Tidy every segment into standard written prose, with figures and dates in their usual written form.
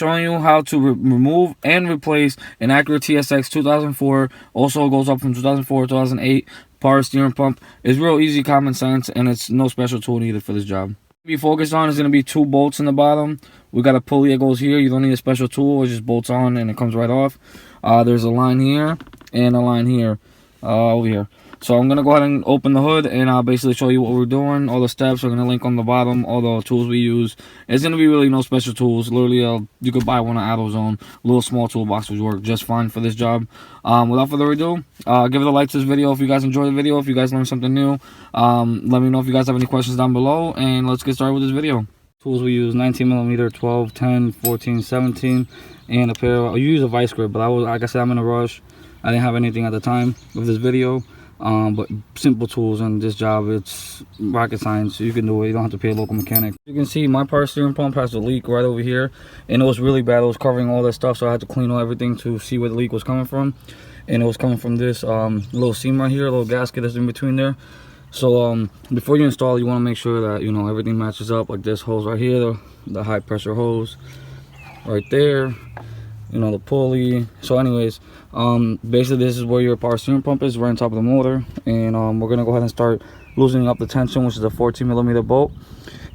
showing you how to remove and replace an Acura TSX 2004. Also goes up from 2004 to 2008. Power steering pump. It's real easy, common sense, and it's no special tool needed for this job. Be focused on is going to be 2 bolts in the bottom. We got a pulley that goes here. You don't need a special tool. It just bolts on and it comes right off. There's a line here and a line here over here. So I'm going to go ahead and open the hood, and I'll basically show you what we're doing. All the steps are going to link on the bottom, all the tools we use. It's going to be really no special tools. Literally, you could buy one at AutoZone. Little small toolbox would work just fine for this job. Without further ado, give it a like to this video if you guys enjoyed the video. If you guys learned something new, let me know if you guys have any questions down below, and let's get started with this video. Tools we use: 19mm, 12, 10, 14, 17, and a pair of, you use a vice grip, but like I said, I'm in a rush. I didn't have anything at the time of this video. But simple tools in this job, it's rocket science. You can do it. You don't have to pay a local mechanic. You can see my power steering pump has a leak right over here, and it was really bad. It was covering all this stuff, so I had to clean everything to see where the leak was coming from. And it was coming from this little seam right here, a little gasket that's in between there. So before you install, you want to make sure that everything matches up. Like this hose right here, the high pressure hose right there, the pulley. So anyways, basically this is where your power steering pump is, right on top of the motor. And we're gonna go ahead and start loosening up the tension, which is a 14mm bolt.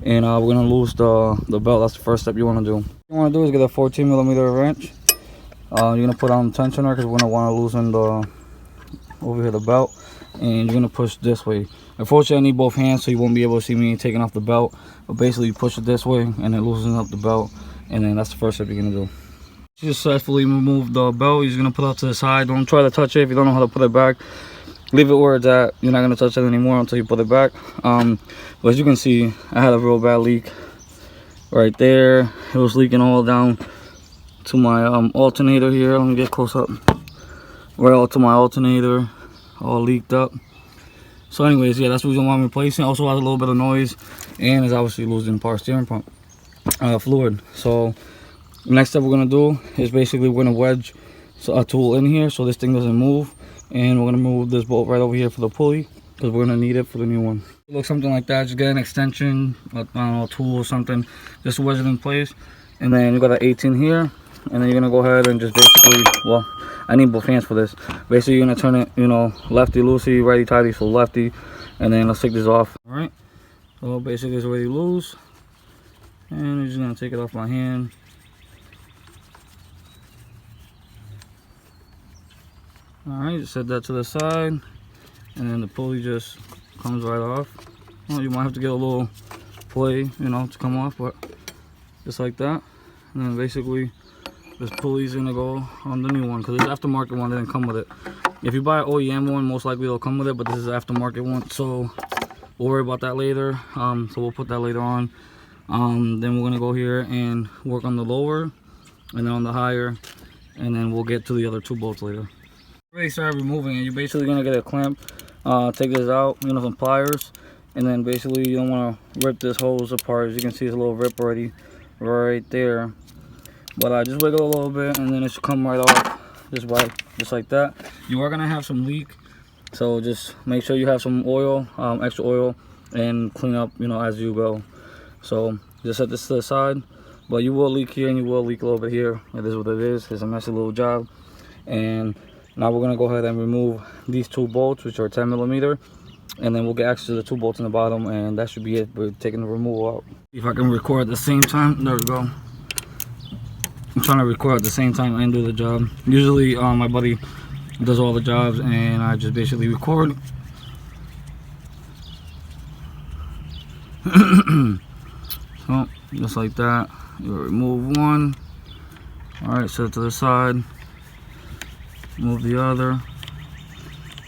And we're gonna loose the belt. That's the first step you want to do. What you want to do is get a 14mm wrench. You're gonna put on the tensioner, because we're gonna want to loosen over here the belt, and you're gonna push this way. Unfortunately, I need both hands, so you won't be able to see me taking off the belt, but basically you push it this way and it loosens up the belt, and then that's the first step you're gonna do. Successfully remove the belt. You're just gonna put it to the side. Don't try to touch it if you don't know how to put it back. Leave it where it's at. You're not gonna touch it anymore until you put it back. But as you can see, I had a real bad leak right there. It was leaking all down to my alternator here. Let me get close up. Right all to my alternator, all leaked up. So anyways, yeah, that's the reason why I'm replacing. It also has a little bit of noise, and is obviously losing power steering pump fluid. So next step we're gonna do is basically we're gonna wedge a tool in here so this thing doesn't move, and we're gonna move this bolt right over here for the pulley, because we're gonna need it for the new one. It looks something like that. Just get an extension, I don't know, a tool or something, just to wedge it in place. And then you got an 18 here, and then you're gonna go ahead and just basically, well, I need both hands for this. Basically you're gonna turn it, lefty loosey, righty tighty, so lefty, and then let's take this off. All right, so basically it's already loose, and I'm just gonna take it off my hand. Alright, just set that to the side, and then the pulley just comes right off. Well, you might have to get a little play, to come off, but just like that. And then basically this pulley's gonna go on the new one, because this aftermarket one didn't come with it. If you buy an OEM one, most likely it'll come with it, but this is an aftermarket one, so we'll worry about that later. So we'll put that later on. Then we're gonna go here and work on the lower, and then on the higher, and then we'll get to the other 2 bolts later. Already started removing it. You're basically gonna get a clamp, take this out, some pliers, and then basically you don't want to rip this hose apart. As you can see, it's a little rip already right there, but just wiggle a little bit, and then it should come right off just like that. You are gonna have some leak, so just make sure you have some oil, extra oil, and clean up as you go. So just set this to the side, but you will leak here and you will leak a little bit here. It is what it is. It's a messy little job. And now we're gonna go ahead and remove these 2 bolts, which are 10mm, and then we'll get access to the 2 bolts in the bottom, and that should be it. We're taking the removal out. If I can record at the same time, there we go. I'm trying to record at the same time and do the job. Usually my buddy does all the jobs, and I just basically record. So just like that, you remove one. All right, set it to the side. Move the other,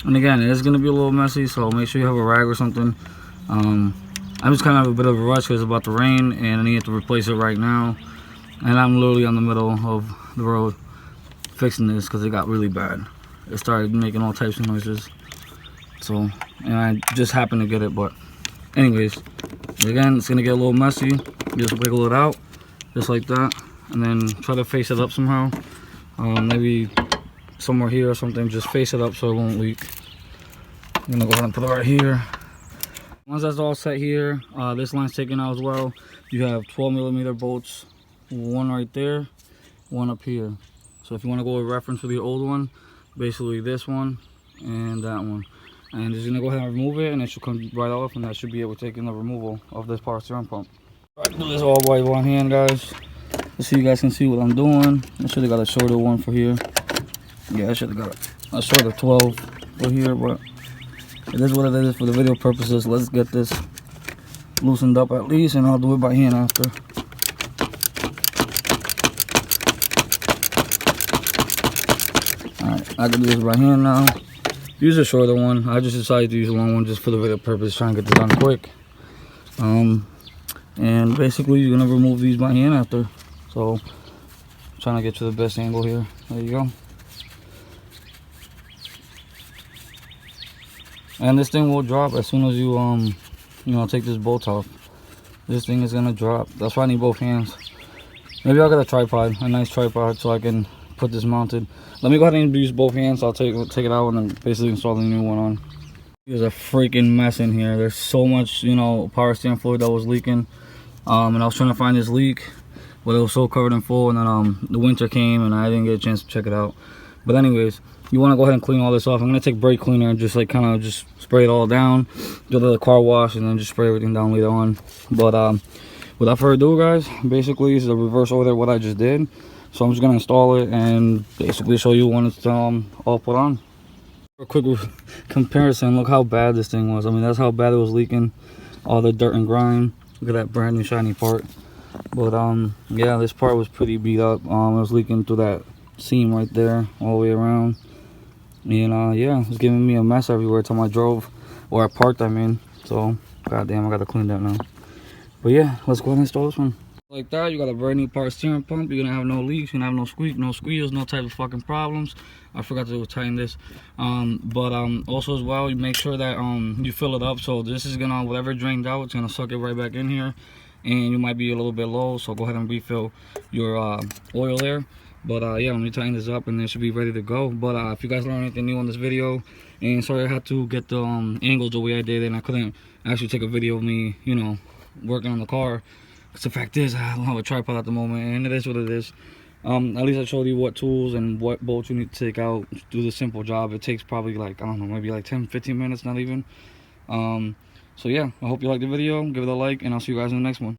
and again, it is going to be a little messy, so make sure you have a rag or something. I'm just kind of have a bit of a rush because it's about to rain, and I need to replace it right now, and I'm literally on the middle of the road fixing this because it got really bad. It started making all types of noises, so, and I just happened to get it. But anyways, again, it's going to get a little messy. You just wiggle it out just like that, and then try to face it up somehow. Maybe somewhere here or something, just face it up so it won't leak. I'm gonna go ahead and put it right here. Once that's all set here, this line's taken out as well. You have 12mm bolts, one right there, one up here. So if you want to go with reference for the old one, basically this one and that one. And just gonna go ahead and remove it, and it should come right off, and that should be able to take in the removal of this power steering pump. I do this all by one hand, guys, just so you guys can see what I'm doing. I should have got a shorter one for here. Yeah, I should have got a shorter 12 for here, but it is what it is for the video purposes. Let's get this loosened up at least, and I'll do it by hand after. Alright, I can do this by hand now. Use a shorter one. I just decided to use a long one just for the video purpose, trying to get this done quick. And basically you're gonna remove these by hand after. So I'm trying to get to the best angle here. There you go. And this thing will drop as soon as you take this bolt off. This thing is gonna drop. That's why I need both hands. Maybe I'll get a tripod, a nice tripod, so I can put this mounted. Let me go ahead and use both hands. I'll take it out and then basically install the new one on. There's a freaking mess in here. There's so much, power steering fluid that was leaking. And I was trying to find this leak, but it was so covered in full. And then the winter came and I didn't get a chance to check it out. But anyways, you want to go ahead and clean all this off. I'm gonna take brake cleaner and just just spray it all down, do a little car wash, and then just spray everything down later on. But without further ado, guys, basically this is a reverse order of what I just did. So I'm just gonna install it and basically show you when it's all put on. For a quick comparison, look how bad this thing was. I mean, that's how bad it was leaking, all the dirt and grime. Look at that brand new shiny part. But yeah, this part was pretty beat up. It was leaking through that seam right there all the way around. And yeah, it was giving me a mess everywhere time I drove, or I parked, I mean. So goddamn, I gotta clean that now. But yeah, let's go ahead and install this one. Like that, you got a brand new power steering pump. You're gonna have no leaks, you're gonna have no squeak, no squeals, no type of fucking problems. I forgot to tighten this. Also as well, you make sure that you fill it up. So this is gonna, whatever drains out, it's gonna suck it right back in here. And you might be a little bit low, so go ahead and refill your oil there. But yeah, let me tighten this up and it should be ready to go. But if you guys learned anything new on this video, and sorry I had to get the angles the way I did, and I couldn't actually take a video of me, working on the car. Because the fact is, I don't have a tripod at the moment, and it is what it is. At least I showed you what tools and what bolts you need to take out to do the simple job. It takes probably like, I don't know, maybe like 10-15 minutes, not even. So yeah, I hope you liked the video. Give it a like, and I'll see you guys in the next one.